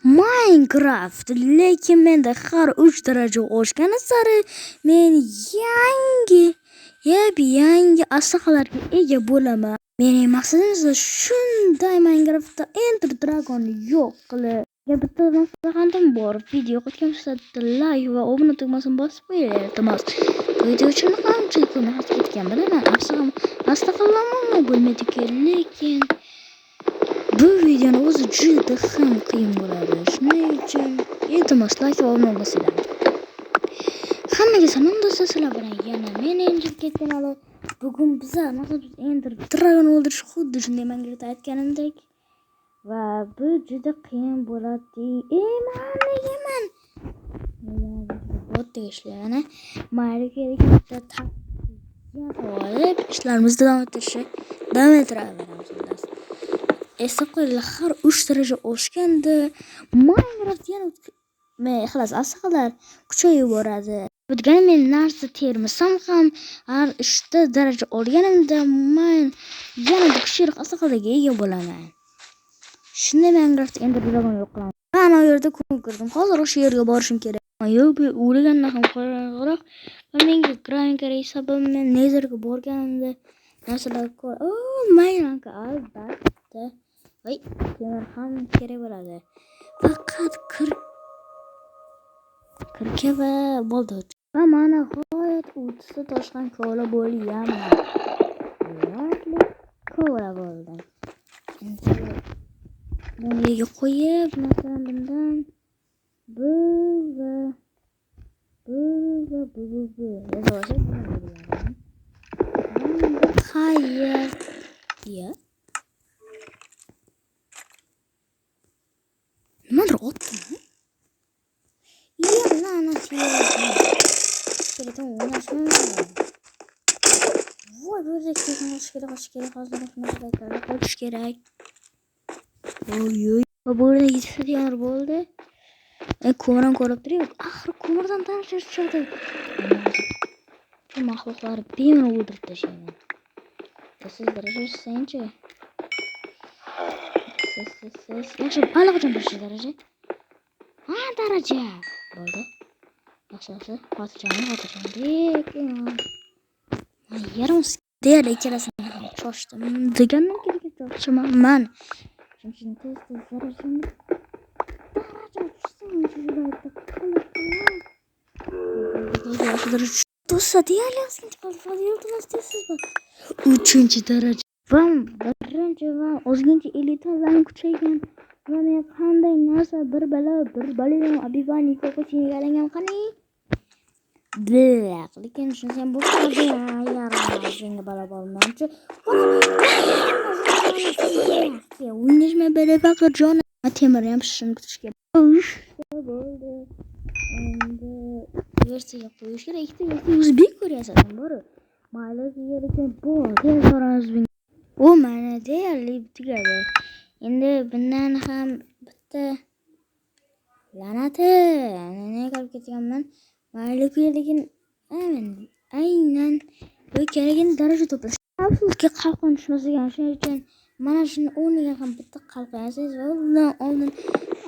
Minecraft, lekin menda har 3 daraja oshgani sari men yangi aslihalarga ega bo'laman. Mening maqsadim esa shunday Minecraftda Ender Dragon yo'q qilib. Bitta maslahatim bor. Video yoqayotgan bo'lsa like va obuna tugmasini bosib qo'ying, iltimos. Video uchun qancha kun ketgan bilaman. Aslida bo'lmaydi, lekin bu videoni o'zi juda ham qiyin bo'ladi. Shuning uchun iltimos like va obuna bosinglar. Hammaga salom do'stlar, sizlar bilan yana men Angel ketganlar. Bugun bizlar maqsadimiz Ender Dragon o'ldirish, xuddi shunday Minecraftda aytganimdek. Va bu juda qiyin bo'ladi. Eman. Bot ishlayapti. Mayliga olib ishlarimizni davom ettiraveramiz. Esda qo'yinglar, har 3 daraja oshganda Minecraft yana xalas aslihalar kuchayib boradi. Bugun men narsa termisam ham har 3 daraja olganimda men yana kuchliroq aslihalarga ega bo'laman. Shunday Minecraft Ender Dragon yo'q qilaman. Men u yerda ko'rdim. Hozir o'sha yerga borishim kerak. Yo'q, bu o'lgandan ham qo'rqroq. Menga Grind kerak sabab men Netherga borganimda narsalar ko'r. Maylanka albatta. Voy, temir ham kerak bo'ladi. Faqat kirka va bo'ldi. Va mana g'oyat 30 ta toshdan ko'la bo'lyapman. Ko'la bo'ldi. Bunga qo'yib, masalan bundan bu. Hayır. Ya. Nimadir otdimi? Ya la'nat ya. Telefon o'ynashmayman. Voy, bu yerda qo'yish kerak. Hozir qo'yish kerak. Oy. Bu yerda 7 diyor bo'ldi. Ko'mran ko'rib turib, axir ko'mirdan tanish chiqdi. Bu mahluqlar bemalol o'ldirib tashlaydi. Siz daraja senchi? Siz. Yaxshi, allaqachon bir daraja. Ha, daraja. Bo'ldi. Yaxshi. Xotirjam. Lekin yarim deyar ikkalasini ham cho'shdim. Deganim kerak cho'shman. Chunki tez darajani Do'stlar, deyarli uchinchi daraja. Birinchi va ozgincha elitalarni kuchaygan. Va men qanday narsa bir baladan abivani ko'kchiga yalangan qani? Lekin shundan bu yarim bala bo'lmanchi. O'ynashma bere faqat jon temir ham shishini kutish kerak. Bo'ldi. Endi versiyaga qo'yish kerak. Ikkita o'zbek ko'ryapsan, bor. Mayli yerga bor. Tez o'zbek. U mana deyarli tugadi. Endi bundan ham bitta la'nati. Nega qilib ketganman? Mayli lekin aynan bu kerakini daraja to'plash. Afsuski qalqon tushmagan. Shuning uchun mana shuni o'rniga ham bitta qalqon yasasangiz va undan oldin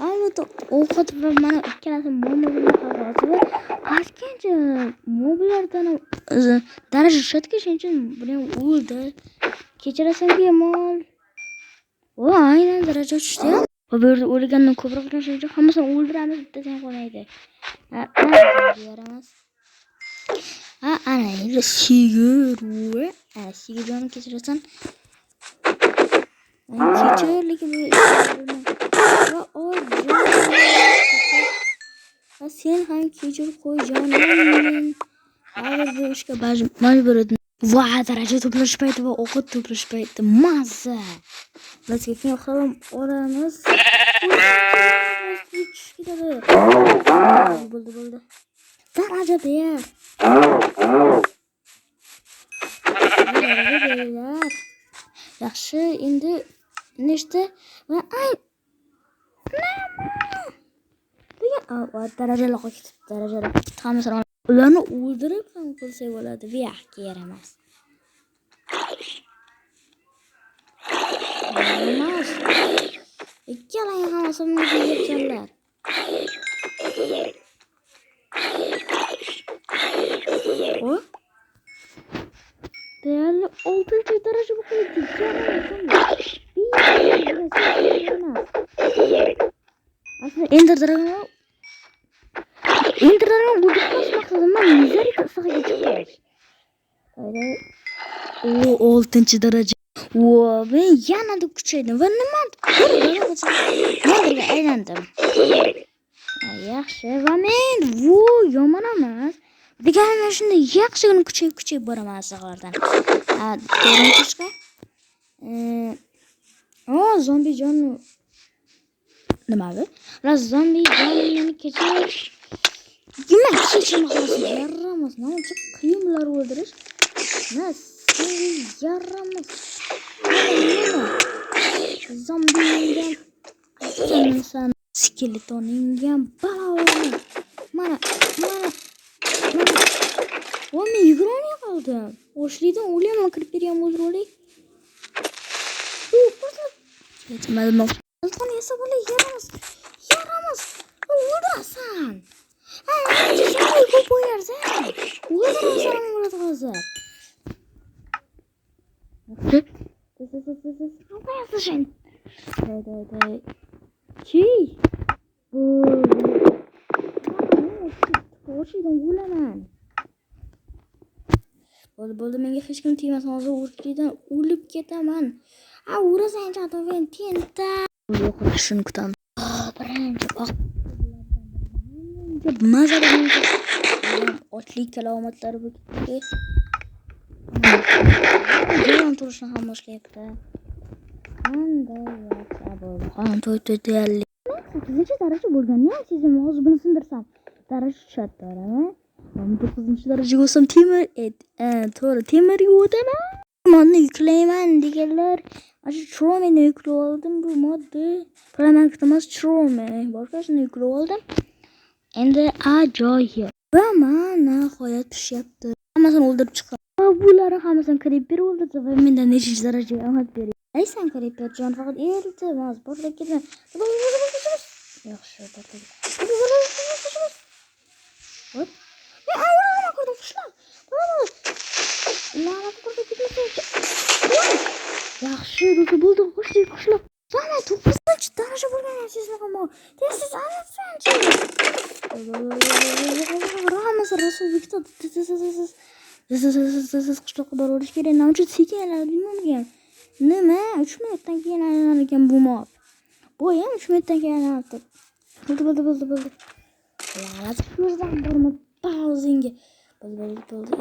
albatta ovqat va mana ikkalasi mobillar qalqon va aytgancha mobillardan daraja tushadiki, shuning uchun buni o'ldi. Kechirasanki mol. O, aynan daraja tushdi. Va bu yerda o'lgandan ko'proq shuning uchun hammasini o'ldiramiz, bittadan qolmaydi. Yaramas. Ana endi sigirni kechirasan. Kechirligi bu va sen ham kechir qo'y jonim. Hozir bu ishga majbur edim. Va daraja to'plash payti va ovqat to'plash payti mazza. Biz keyin ham olamiz. Bo'ldi. Daraja ber. Yaxshi, endi nechta va darajalar qo'yib darajalar hammasini ularni o'ldirib ham qo'ysak bo'ladi. Yo'q, yaramas. Ikkalang hammasini yeyapsanlar. O? Değerli 6. daraja bakıyorduk. Aslında Ender Dragon'u vurduktan maksadım ben yüzeri kısağa geçiyorlar. Öyle. O 6. daraja. Oo, ben yanında küçüydüm. Ben ne yaptım? Ben eğlendim. Yaxshi va men bu yomon emas. Deganimda shunday yaxshigina kuchayib boraman sahardan. To'g'rimi? Zombijon nima bu? Zombijon kechib yemak yeyishimiz yaramas. Nima qiyinlar o'ldirish? Mas, yaramas. Zombijon sen skeletoningam balo. Mana. O men yugurmay qoldim. O'shlikdan o'laman kirib bergan o'zrolik. Yetmadim. Altan esa bola yaramas. O'lasan. Sen ko'p o'yarsan. O'lasan bo'ladi hozir. Qo'yasan. Day. Ki. O'shlikdan o'laman. Bo'ldi menga hech kim tegmasin, hozir o'rtadan o'lib ketaman. Urasan chatoven tenta. Yo'q, shuni kutaman. Birinchi mazardan ochlik kalomatlari bu ketdi. Jon turishni ham boshlayapti. Qanday yaxshi bo'ldi. Qon to'ydi deyarli. 8 daraja bo'lganda ham sezim hozir buni sindirsam. Daraja tushadi. 9 darajaga olsam to'g'ri temir yo'daman. Modni yuklayman deganlar. Mana Chromeni yuklab oldim bu modni. Promarketimiz Chrome. Boshqasini yuklab oldim. Endi ajoyib. Va mana nihoyat pishyapti. Hammasini o'ldirib chiqdim. Bularni hammasini creeper o'ldirdi va mendan nechinchi darajaga omad berdi. Aysan creeper jon faqat iltimos borlik ketma. Yaxshi borlik. Hop. Yaxshi bo'ldi, qushlar. Mana 9-daraja bo'lgan sizga ham. Tez anlatsanchi. Ramaz Rasulbekda qishloqqa borib olish kerak. Nima uchun sekinlar bilmagan. Nima? 3 minutdan keyin aylanar ekan bu mod. Bu ham 3 minutdan keyin aylanadi. Bo'ldi. La'nat ko'zdan borma pauzingga. Bo'ldi.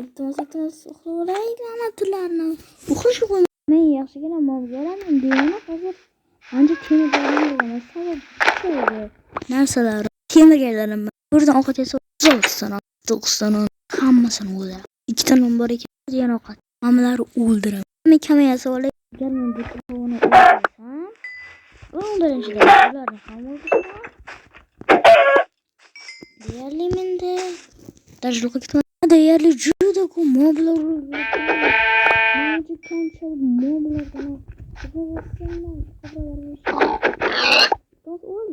Iltimos uxlab olay la'natlarni. Uxlash qo'yma. Men yaxshigina mavzolarim deyman hozir. Ancha temir bo'lgan sabab narsalar temirganlarim. Birdan ovqat yesa 9 hammasini o'ldiradi. 2 ta non bor ekan, yana ovqat. Hammalari o'ldiradi. Men kamayasa olay. Agar men bu havoni o'ldirsam, 10-da ularni ham o'ldiraman. Deyarli menda tajriba ketadi. Deyarli juda ko'p moblar o'ldiradi. Menga qanchalik moblardan Bak ol.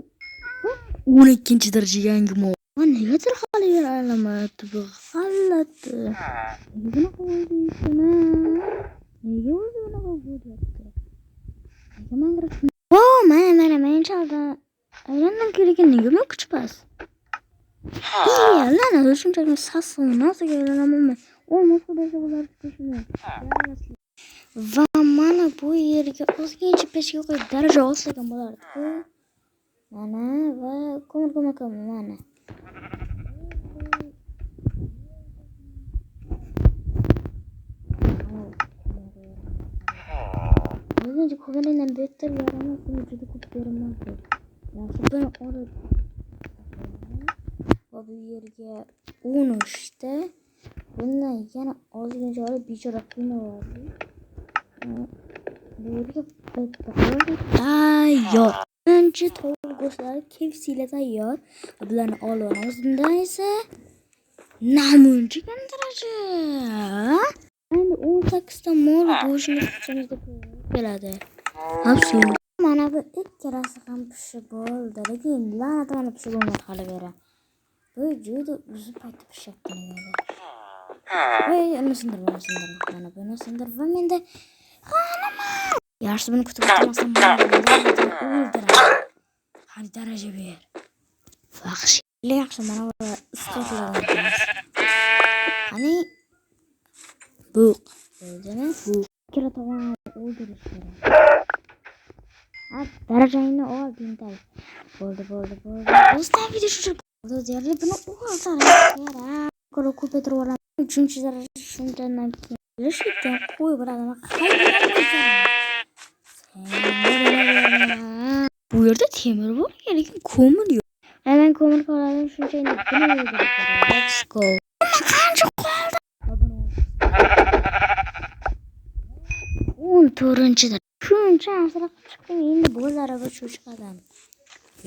12 daraja yangi mob. Negadir hali alamat bu g'alati. Nega qo'ydi shuni? Nega o'zi bunaqa bo'lyapti? Nega mangrab? Mana men chalda. Aylandim kerak nega bu kuch pas? Lana shunchaki sassin nasiga aylanaman. Olmasa bo'lar shuni. Va mana bu yerga ozgincha peshga qo'yib daraja olsam bo'lardi. Mana va ko'mir mana. O'zingiz ko'rganingdan better yaramas, juda ko'p berilmaydi. Yaxshi buni olib va bu yerga 13 ta bundan yana ozgincha olib bechora qiynaladi. Bu yerga tayyor. Birinchi tovuq go'shtlari KFC'ga tayyor. Bularni olib olamiz. Bundan esa namuncha daraja. Endi 18 ta mol go'shtni ichimizda keladi. Absolut. Mana bu ikkalasi ham pishib bo'ldi, lekin la'nat mana pishib bo'lmadi hali. Bu juda uzun paytda pishyapti nimadir. Ey, uni sindirma. Mana buni sindirib va menda yaxshi buni kutib o'tirmasam o'ldiraman. Qani daraja ber. Yaxshi mana bu isqotlardan. Qani bu o'ldimi? Bu ikkala tomonni o'ldirish kerak. Darajangni ol, bintal. Bo'ldi. O'zdan video tushirib deyarli buni olsam kerak. Ko'ra ko'paytirib olaman. 3-daraja shundan keyin lishikdan qo'y biradimi? Bu yerda temir bor, lekin ko'mir yo'q. Men ko'mir qoladim, shuncha endi buni o'ldirib. Let's go. Qancha qoldi? 14-da. Shuncha narsalar chiqdim, endi bo'larga shu chiqadan.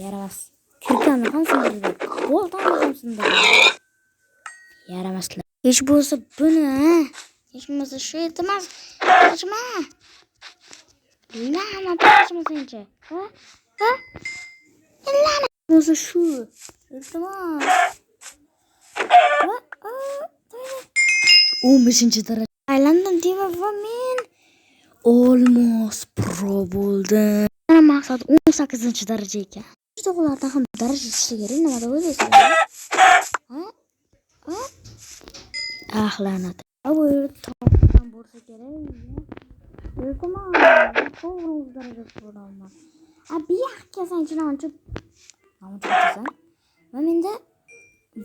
Yaramas. Kirkanni ham sindirdim. Boltani ham sindirdim. Yaramaslar. Hech bo'lsa buni, hech bo'lmasa shu emas. Qochma. La'nat qochmasinchi. Ha? La'nat bo'lsa shu. Iltimos. 15-daraja. Aylandim deyman va men olmos pro bo'ldim. Mana maqsad 18-daraja ekan. Shu to'g'rilardan ham daraja chiqishi kerak, nima deb o'ylaysiz? La'nat. Bu yerda to'g'ri bo'lsa kerak. Iltimos, to'g'ri daraja bo'laman. Bir yaxka sanchilanchi. Nima va menda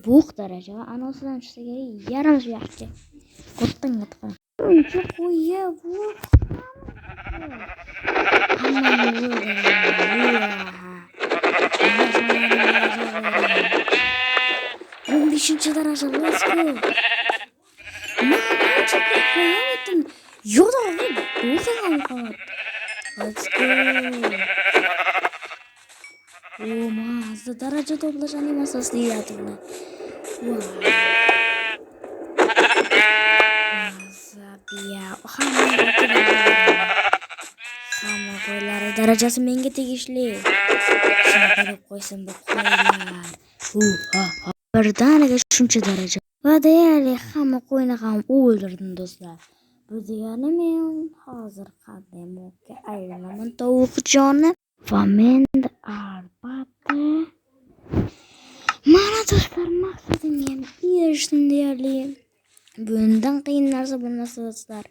buq daraja va anosidan chiqsa kerak, yarim yaxka. Qo'tdan qatqan. Uncha qo'yib bu. Beşinci daraja, let's go. Yok da bu kadar kaldı. Let's go. Mazda daraja toplaş animasyası yaptım. Hamma qo'ylari darajasi menga tegishli. Shuni berib qo'ysam bu qo'ylar. Birdaniga shuncha daraja. Va deyarli hamma qo'yni ham o'ldirdim do'stlar. Bu degani men hozir qanday mo'kka aylanaman tovuqjonni. Va menda albatta mana do'stlar maqsadimga erishdim deyarli. Bundan qiyin narsa bo'lmasa do'stlar.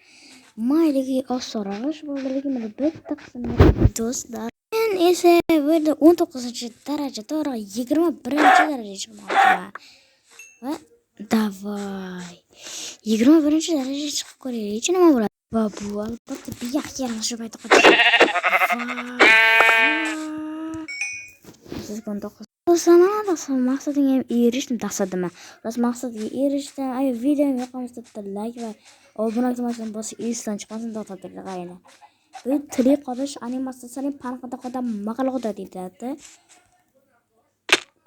Mayligi osonroq bo'ldi, lekin mana bitta qismini do'stlar. Men esa burada 19-daraja to'g'ri 21-darajaga chiqmoqchiman. Va davay. 21-darajaga chiqib ko'raylik, nima bo'ladi? Va bu albatta bir yaxshi shu paytda qo'ydim. Siz bundoq do'stlar, maqsadimga erishdim dasadima. Ras maqsadga erishdim. Ay videoga yoqamsa like va obuna qilmasdan bosib esdan chiqmasin to'xtatib. Bu tili qolish animatsiyasining panqada maqalg'ida deydi.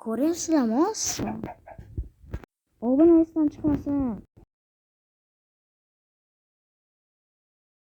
Ko'ryapsizlarmi? Obuna esdan chiqmasin.